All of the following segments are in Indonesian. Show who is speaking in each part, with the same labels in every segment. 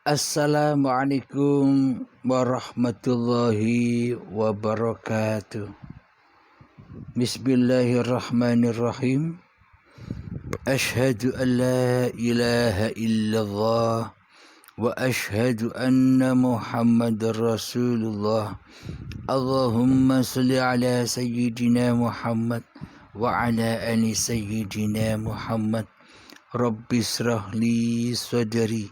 Speaker 1: Assalamualaikum warahmatullahi wabarakatuh. Bismillahirrahmanirrahim. Ashhadu an la ilaha illallah wa ashhadu anna Muhammadar Rasulullah. Allahumma salli ala sayyidina Muhammad wa ala ali sayyidina Muhammad. Rabbi israh li sadri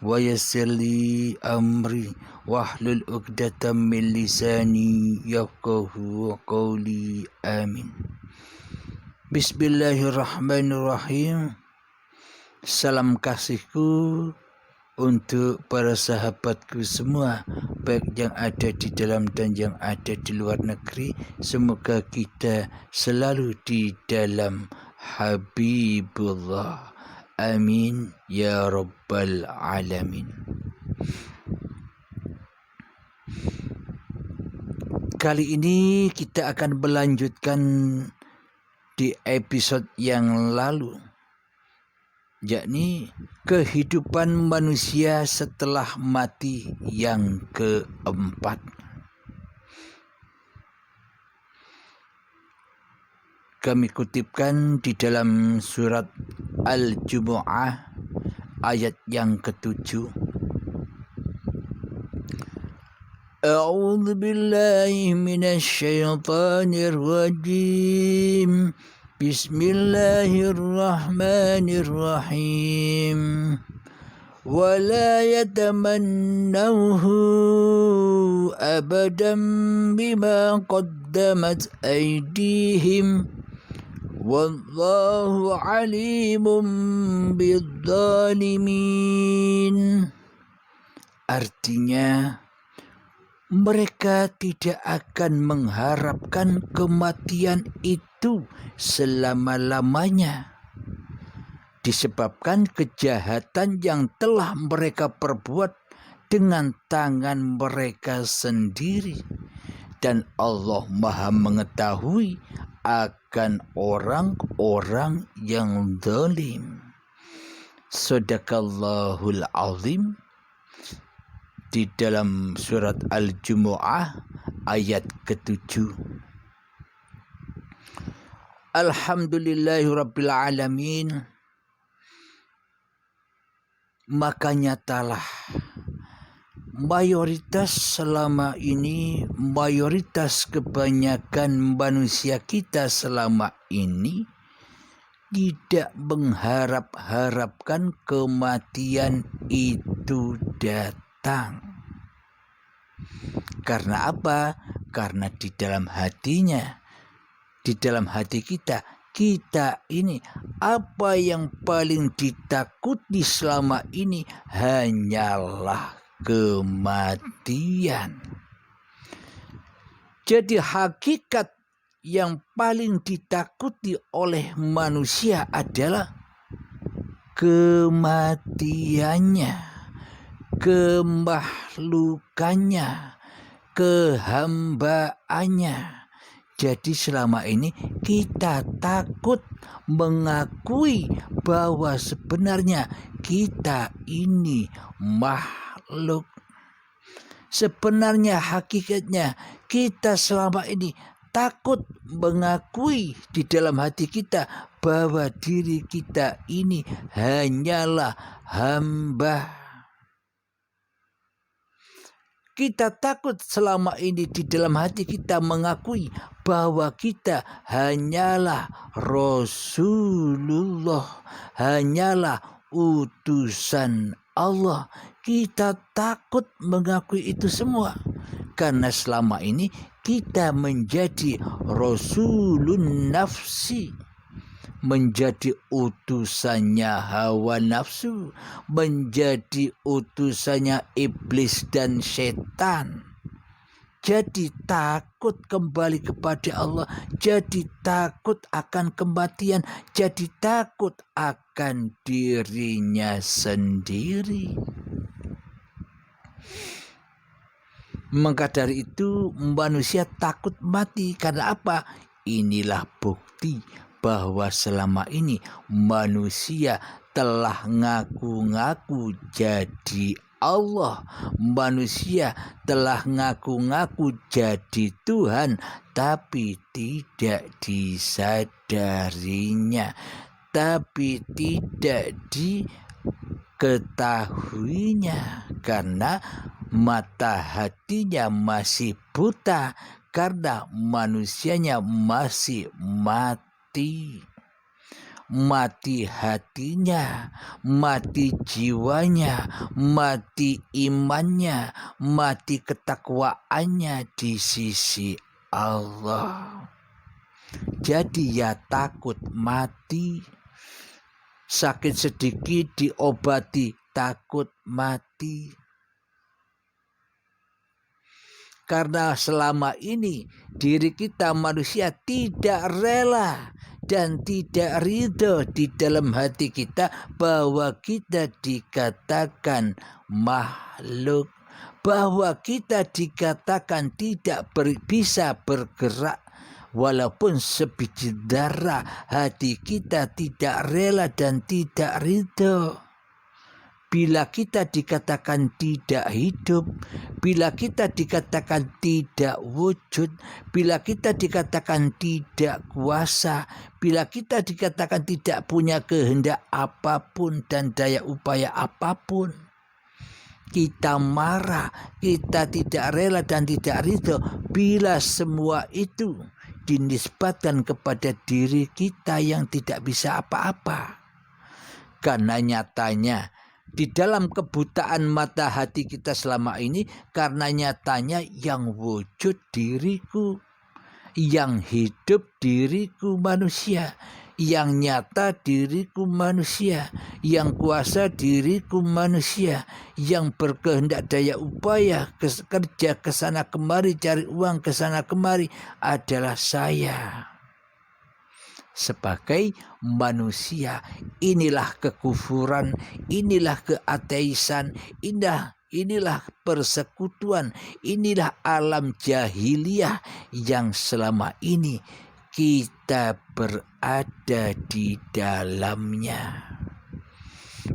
Speaker 1: wa yassir li amri wahlul 'uqdatam min lisani yafqahu qawli. Amin. Bismillahirrahmanirrahim. Salam kasihku untuk para sahabatku semua, baik yang ada di dalam dan yang ada di luar negeri. Semoga kita selalu di dalam Habibullah. Amin ya rabbal alamin. Kali ini kita akan melanjutkan di episode yang lalu, yakni kehidupan manusia setelah mati yang keempat. Kami kutipkan di dalam surat Al-Jumu'ah ayat yang ke-7. A'udzu billahi minasy syaithanir rajim. Bismillahirrahmanirrahim. Wala yatamannawhu abadan bima qaddamat aydihim. Wallahu alimun bidzalimin. Artinya, mereka tidak akan mengharapkan kematian itu selama-lamanya, disebabkan kejahatan yang telah mereka perbuat dengan tangan mereka sendiri. Dan Allah Maha mengetahui akan orang-orang yang zalim. Shadaqallahul azim. Di dalam surat Al-Jumu'ah ayat ke-7. Alhamdulillahirabbil alamin. Maka nyatalah mayoritas kebanyakan manusia kita selama ini tidak mengharap-harapkan kematian itu datang. Karena apa? Karena di dalam hati kita ini, apa yang paling ditakuti selama ini hanyalah kematian. Jadi hakikat yang paling ditakuti oleh manusia adalah kematiannya, kemakhlukannya, kehambaannya. Jadi selama ini kita takut mengakui bahwa sebenarnya kita ini makhluk. Sebenarnya hakikatnya kita selama ini takut mengakui di dalam hati kita bahwa diri kita ini hanyalah hamba. Kita takut selama ini di dalam hati kita mengakui bahwa kita hanyalah Rasulullah, hanyalah utusan Allah. Kita takut mengakui itu semua karena selama ini kita menjadi Rasulun nafsi, menjadi utusannya hawa nafsu, menjadi utusannya iblis dan setan. Jadi takut kembali kepada Allah, jadi takut akan kematian, jadi takut akan dirinya sendiri. Maka dari itu manusia takut mati. Karena apa? Inilah bukti bahwa selama ini manusia telah ngaku-ngaku jadi Allah. Manusia telah ngaku-ngaku jadi Tuhan, tapi tidak disadarinya, tapi tidak diketahuinya, karena mata hatinya masih buta, karena manusianya masih mati. Mati hatinya, mati jiwanya, mati imannya, mati ketakwaannya di sisi Allah. Jadi ya takut mati. Sakit sedikit diobati, takut mati. Karena selama ini diri kita manusia tidak rela dan tidak ridho di dalam hati kita bahwa kita dikatakan makhluk, bahwa kita dikatakan tidak bisa bergerak. Walaupun sebiji darah, hati kita tidak rela dan tidak ridho. Bila kita dikatakan tidak hidup, bila kita dikatakan tidak wujud, bila kita dikatakan tidak kuasa, bila kita dikatakan tidak punya kehendak apapun dan daya upaya apapun, kita marah, kita tidak rela dan tidak ridho bila semua itu dinisbatkan kepada diri kita yang tidak bisa apa-apa. Karena nyatanya di dalam kebutaan mata hati kita selama ini, karena nyatanya yang wujud diriku, yang hidup diriku manusia, yang nyata diriku manusia, yang kuasa diriku manusia, yang berkehendak daya upaya kerja kesana kemari, cari uang kesana kemari adalah saya. Sebagai manusia, inilah kekufuran, inilah keateisan, inilah persekutuan, inilah alam jahiliyah yang selama ini kita berada di dalamnya.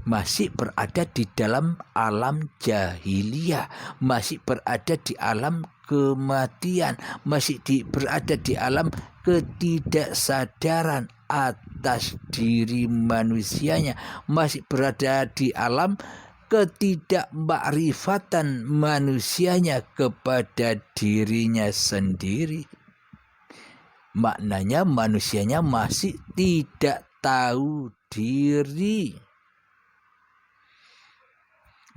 Speaker 1: Masih berada di dalam alam jahiliyah, masih berada di alam kematian, masih berada di alam ketidaksadaran atas diri manusianya, masih berada di alam ketidakmakrifatan manusianya kepada dirinya sendiri. Maknanya manusianya masih tidak tahu diri.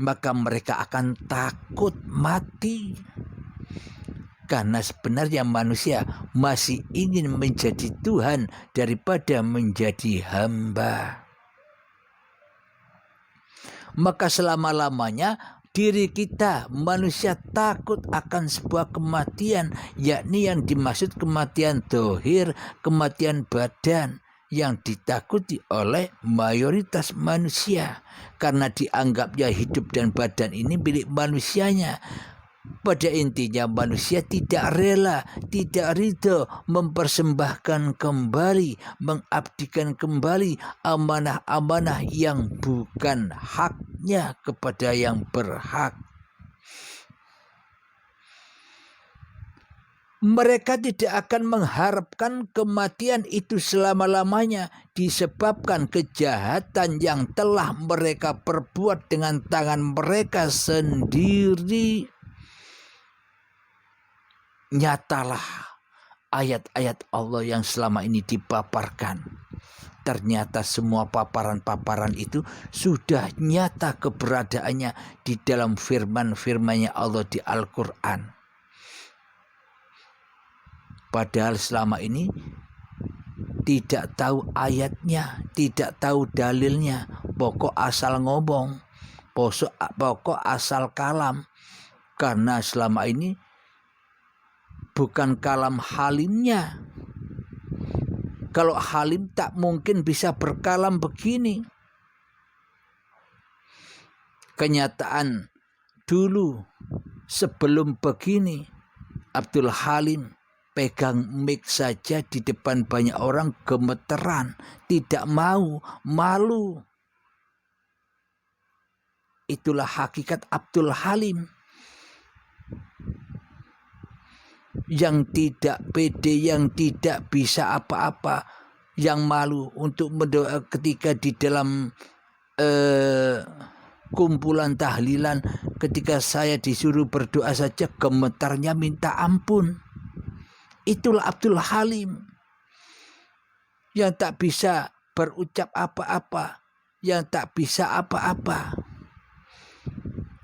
Speaker 1: Maka mereka akan takut mati. Karena sebenarnya manusia masih ingin menjadi Tuhan daripada menjadi hamba. Maka selama-lamanya diri kita manusia takut akan sebuah kematian, yakni yang dimaksud kematian dohir, kematian badan, yang ditakuti oleh mayoritas manusia, karena dianggapnya hidup dan badan ini milik manusianya. Pada intinya manusia tidak rela, tidak ridho mempersembahkan kembali, mengabdikan kembali amanah-amanah yang bukan haknya kepada yang berhak. Mereka tidak akan mengharapkan kematian itu selama-lamanya disebabkan kejahatan yang telah mereka perbuat dengan tangan mereka sendiri. Nyatalah ayat-ayat Allah yang selama ini dipaparkan. Ternyata semua paparan-paparan itu sudah nyata keberadaannya di dalam firman-firman-Nya Allah di Al-Quran. Padahal selama ini tidak tahu ayatnya, tidak tahu dalilnya, pokok asal ngomong, pokok asal kalam. Karena selama ini bukan kalam halimnya. Kalau halim tak mungkin bisa berkalam begini. Kenyataan dulu sebelum begini, Abdul Halim pegang mic saja di depan banyak orang gemeteran, tidak mau, malu. itulah hakikat Abdul Halim. Yang tidak pede, yang tidak bisa apa-apa, yang malu untuk berdoa ketika di dalam kumpulan tahlilan, ketika saya disuruh berdoa saja gemetarnya minta ampun. Itulah Abdul Halim yang tak bisa berucap apa-apa, yang tak bisa apa-apa.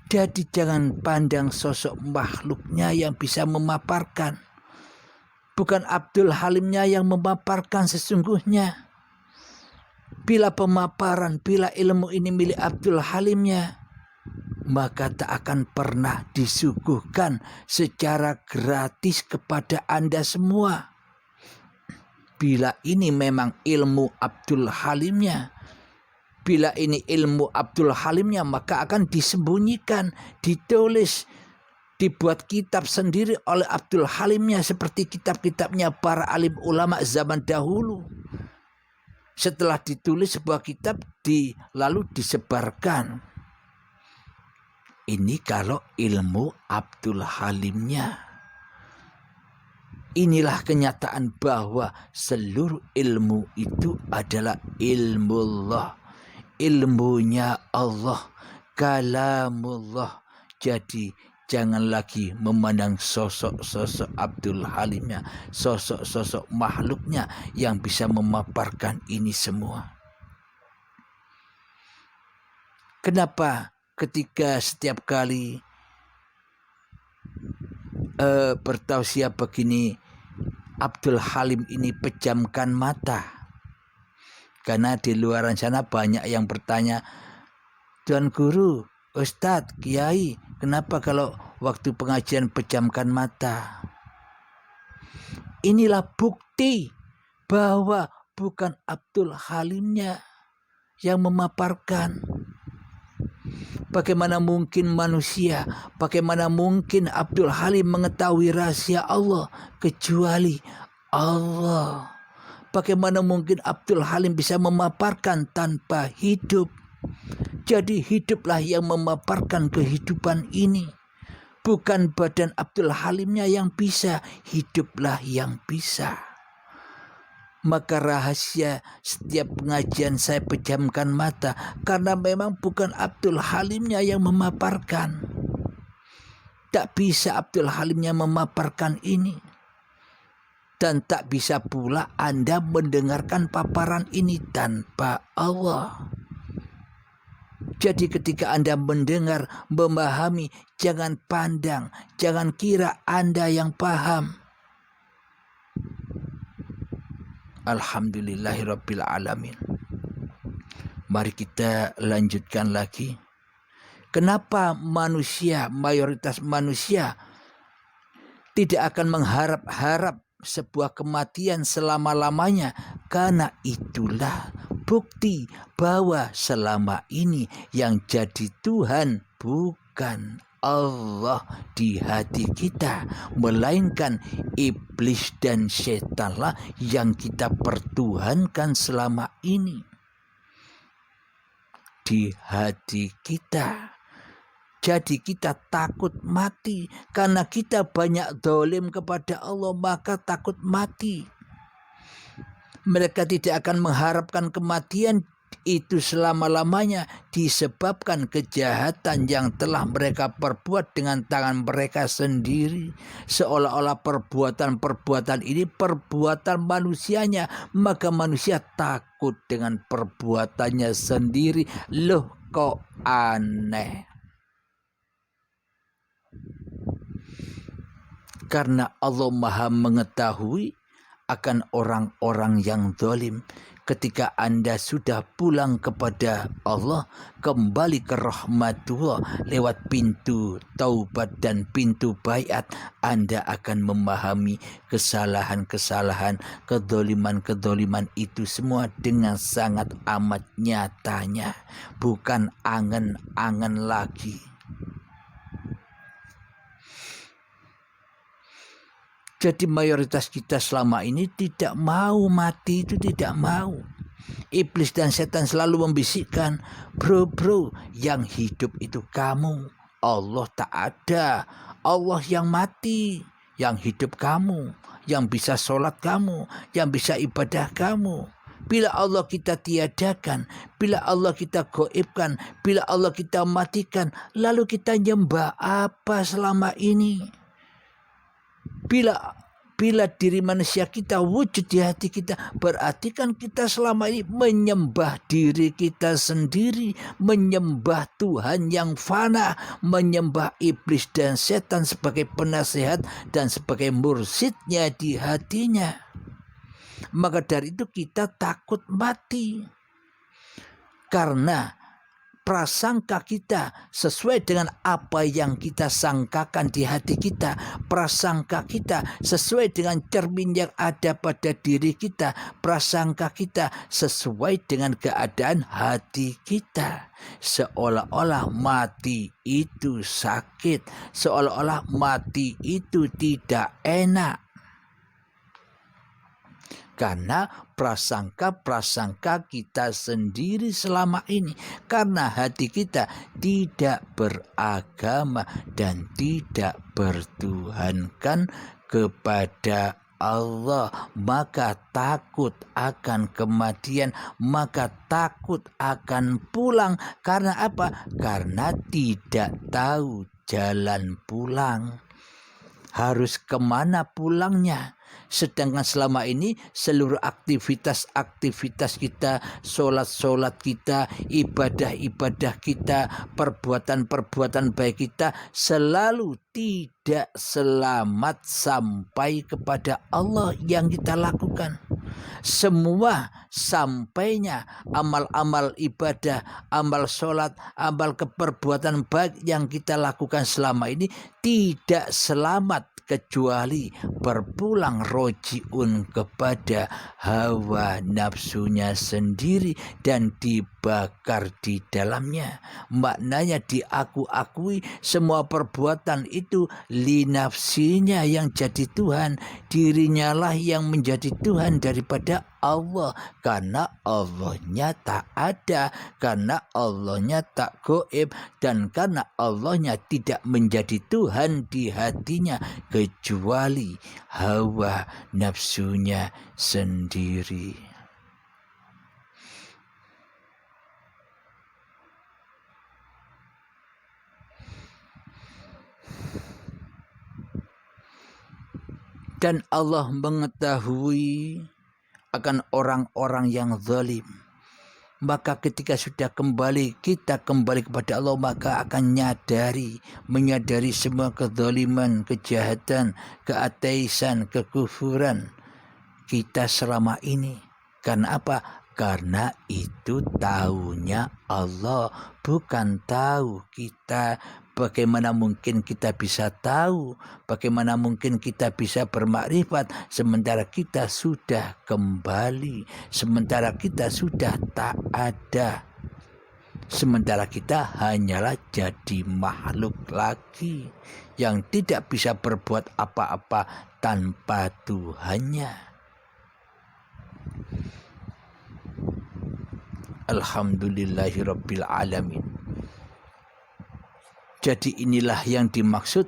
Speaker 1: Jadi jangan pandang sosok makhluknya yang bisa memaparkan. Bukan Abdul Halimnya yang memaparkan sesungguhnya. Bila pemaparan, bila ilmu ini milik Abdul Halimnya, maka tak akan pernah disuguhkan secara gratis kepada Anda semua. Bila ini memang ilmu Abdul Halimnya, bila ini ilmu Abdul Halimnya, maka akan disembunyikan, ditulis, dibuat kitab sendiri oleh Abdul Halimnya seperti kitab-kitabnya para alim ulama zaman dahulu. Setelah ditulis sebuah kitab, lalu disebarkan. Ini kalau ilmu Abdul Halimnya. Inilah kenyataan bahwa seluruh ilmu itu adalah ilmu Allah. Ilmunya Allah, kalamullah. Jadi jangan lagi memandang sosok-sosok Abdul Halimnya, sosok-sosok makhluknya yang bisa memaparkan ini semua. Kenapa ketika setiap kali bertausiah begini, Abdul Halim ini pejamkan mata? Karena di luar sana banyak yang bertanya, Tuan Guru, Ustadz, Kiai, kenapa kalau waktu pengajian pejamkan mata? Inilah bukti bahwa bukan Abdul Halimnya yang memaparkan. Bagaimana mungkin manusia, bagaimana mungkin Abdul Halim mengetahui rahasia Allah kecuali Allah? Bagaimana mungkin Abdul Halim bisa memaparkan tanpa hidup? Jadi hiduplah yang memaparkan kehidupan ini. Bukan badan Abdul Halimnya yang bisa, hiduplah yang bisa. Maka rahasia setiap pengajian saya pejamkan mata, karena memang bukan Abdul Halimnya yang memaparkan. Tak bisa Abdul Halimnya memaparkan ini. Dan tak bisa pula Anda mendengarkan paparan ini tanpa Allah. Jadi ketika Anda mendengar, memahami, jangan pandang, jangan kira Anda yang paham. Alhamdulillahirabbil alamin. Mari kita lanjutkan lagi. Kenapa manusia, mayoritas manusia tidak akan mengharap-harap sebuah kematian selama-lamanya? Karena itulah bukti bahwa selama ini yang jadi Tuhan bukan Allah di hati kita, melainkan iblis dan setanlah yang kita pertuhankan selama ini di hati kita. Jadi kita takut mati karena kita banyak zalim kepada Allah, maka takut mati. Mereka tidak akan mengharapkan kematian itu selama-lamanya disebabkan kejahatan yang telah mereka perbuat dengan tangan mereka sendiri. Seolah-olah perbuatan-perbuatan ini perbuatan manusianya, maka manusia takut dengan perbuatannya sendiri. Loh, kok aneh? Karena Allah Maha mengetahui akan orang-orang yang zalim. Ketika Anda sudah pulang kepada Allah, kembali ke rahmatullah lewat pintu taubat dan pintu baiat, Anda akan memahami kesalahan-kesalahan, kedoliman-kedoliman itu semua dengan sangat amat nyatanya, bukan angan-angan lagi. Jadi mayoritas kita selama ini tidak mau mati, itu tidak mau. Iblis dan setan selalu membisikkan, bro, yang hidup itu kamu. Allah tak ada. Allah yang mati. Yang hidup kamu. Yang bisa sholat kamu. Yang bisa ibadah kamu. Bila Allah kita tiadakan, bila Allah kita goibkan, bila Allah kita matikan, lalu kita nyembah apa selama ini? Bila diri manusia kita wujud di hati kita, berarti kan kita selama ini menyembah diri kita sendiri, menyembah Tuhan yang fana, menyembah iblis dan setan sebagai penasehat dan sebagai mursyidnya di hatinya. Maka dari itu kita takut mati. Karena prasangka kita sesuai dengan apa yang kita sangkakan di hati kita. Prasangka kita sesuai dengan cermin yang ada pada diri kita. Prasangka kita sesuai dengan keadaan hati kita. Seolah-olah mati itu sakit. Seolah-olah mati itu tidak enak. Karena prasangka-prasangka kita sendiri selama ini. Karena hati kita tidak beragama dan tidak bertuhankan kepada Allah. Maka takut akan kematian, maka takut akan pulang. Karena apa? Karena tidak tahu jalan pulang. Harus kemana pulangnya? Sedangkan selama ini seluruh aktivitas kita, sholat kita, ibadah kita, perbuatan baik kita selalu tidak selamat sampai kepada Allah yang kita lakukan. Semua sampainya amal-amal ibadah, amal sholat, amal keperbuatan baik yang kita lakukan selama ini tidak selamat kecuali berpulang rojiun kepada hawa nafsunya sendiri dan dibakar di dalamnya. Maknanya diakui semua perbuatan itu li nafsinya yang jadi Tuhan, dirinya lah yang menjadi Tuhan daripada Allah, karena Allahnya tak ada, karena Allahnya tak goib, dan karena Allahnya tidak menjadi Tuhan di hatinya kecuali hawa nafsunya sendiri. Dan Allah mengetahui akan orang-orang yang zalim. Maka ketika sudah kita kembali kepada Allah, maka akan menyadari semua kezaliman, kejahatan, keateisan, kekufuran kita selama ini. Karena apa? Karena itu taunya Allah, bukan tahu kita. Bagaimana mungkin kita bisa tahu? Bagaimana mungkin kita bisa bermakrifat sementara kita sudah kembali, sementara kita sudah tak ada, sementara kita hanyalah jadi makhluk lagi yang tidak bisa berbuat apa-apa tanpa Tuhannya. Alhamdulillahirabbil alamin. Jadi inilah yang dimaksud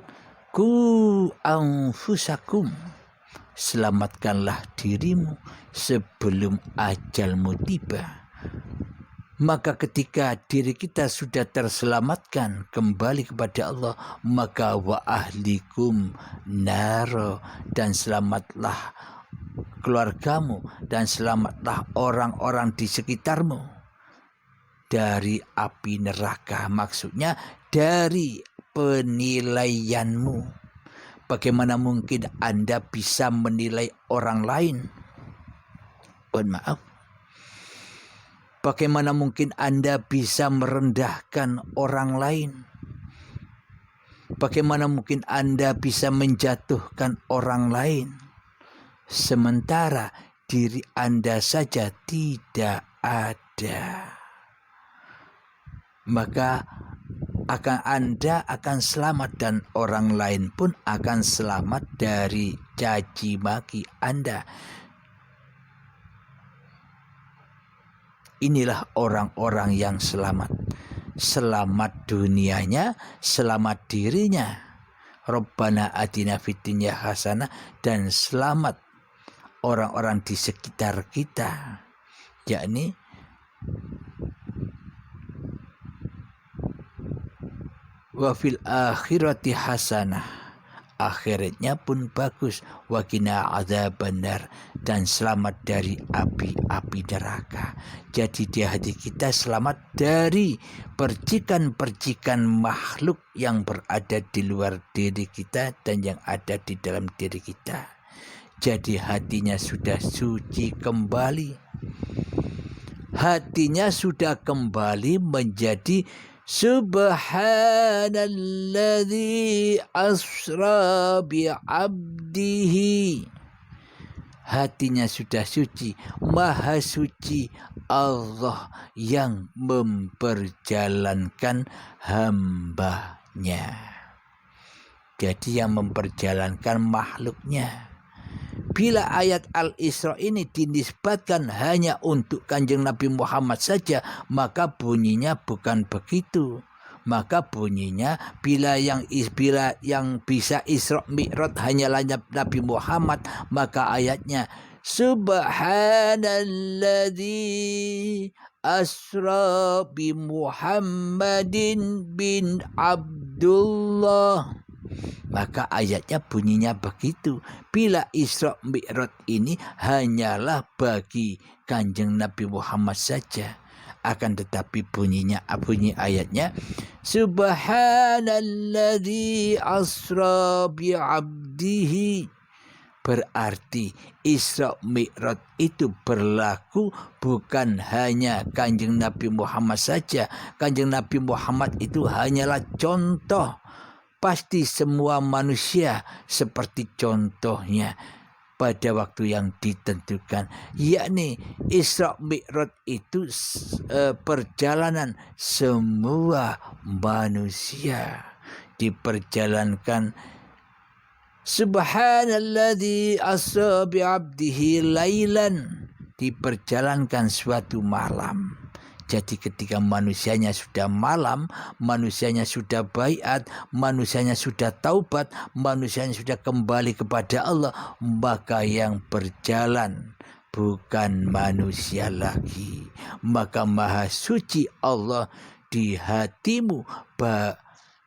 Speaker 1: ku anfusakum, selamatkanlah dirimu sebelum ajalmu tiba. Maka ketika diri kita sudah terselamatkan kembali kepada Allah, maka wa ahlikum naro, dan selamatlah keluargamu dan selamatlah orang-orang di sekitarmu dari api neraka. Maksudnya dari penilaianmu. Bagaimana mungkin Anda bisa menilai orang lain? Mohon maaf. Bagaimana mungkin Anda bisa merendahkan orang lain? Bagaimana mungkin Anda bisa menjatuhkan orang lain? Sementara diri Anda saja tidak ada. Maka Anda akan selamat dan orang lain pun akan selamat dari caci maki Anda. inilah orang-orang yang selamat. Selamat dunianya, selamat dirinya. Rabbana atina fid dunya hasanah, dan selamat orang-orang di sekitar kita, yakni wa fil akhirati hasanah, akhiratnya pun bagus, wa qina adzabannar, dan selamat dari api-api neraka. Jadi di hati kita selamat dari percikan-percikan makhluk yang berada di luar diri kita dan yang ada di dalam diri kita. Jadi hatinya sudah suci kembali. Hatinya sudah kembali menjadi Subhanalladzi asra bi'abdihi. Hatinya sudah suci, maha suci Allah yang memperjalankan hambanya. Jadi yang memperjalankan makhluknya. Bila ayat Al-Isra ini dinisbatkan hanya untuk Kanjeng Nabi Muhammad saja, maka bunyinya bukan begitu. Maka bunyinya bila yang bisa Isra Mi'raj hanyalah Nabi Muhammad, maka ayatnya Subhanalladzi asra bi Muhammadin bin Abdullah. Maka ayatnya bunyinya begitu. Bila Isra Mi'raj ini hanyalah bagi Kanjeng Nabi Muhammad saja. Akan tetapi bunyi ayatnya Subhanalladzi asra bi'abdihi. Berarti Isra Mi'raj itu berlaku bukan hanya Kanjeng Nabi Muhammad saja. Kanjeng Nabi Muhammad itu hanyalah contoh. Pasti semua manusia seperti contohnya pada waktu yang ditentukan, yakni Isra Mi'raj itu perjalanan semua manusia, diperjalankan Subhanalladzi asra bi'abdihi lailan, diperjalankan suatu malam. Jadi ketika manusianya sudah malam, manusianya sudah baiat, manusianya sudah taubat, manusianya sudah kembali kepada Allah, maka yang berjalan bukan manusia lagi. Maka maha suci Allah di hatimu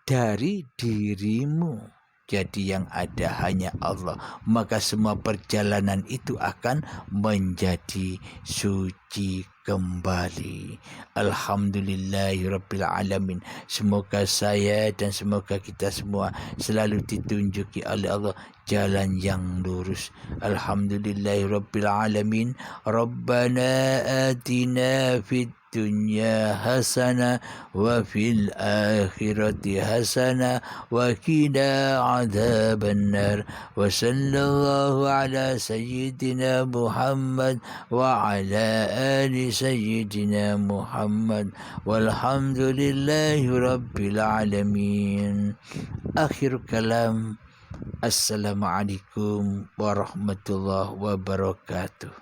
Speaker 1: dari dirimu. Jadi yang ada hanya Allah. Maka semua perjalanan itu akan menjadi suci kembali. Alhamdulillahirabbil alamin. Semoga saya dan semoga kita semua selalu ditunjuki oleh Allah jalan yang lurus. Alhamdulillahirabbil alamin. Rabbana atina fid dunya hasanah wa fil akhirati hasanah wa qina adzabannar. Wa sallallahu ala sayyidina Muhammad wa ala ali sayyidina Muhammad walhamdulillahi rabbil alamin. Akhir kalam. Assalamualaikum warahmatullahi wabarakatuh.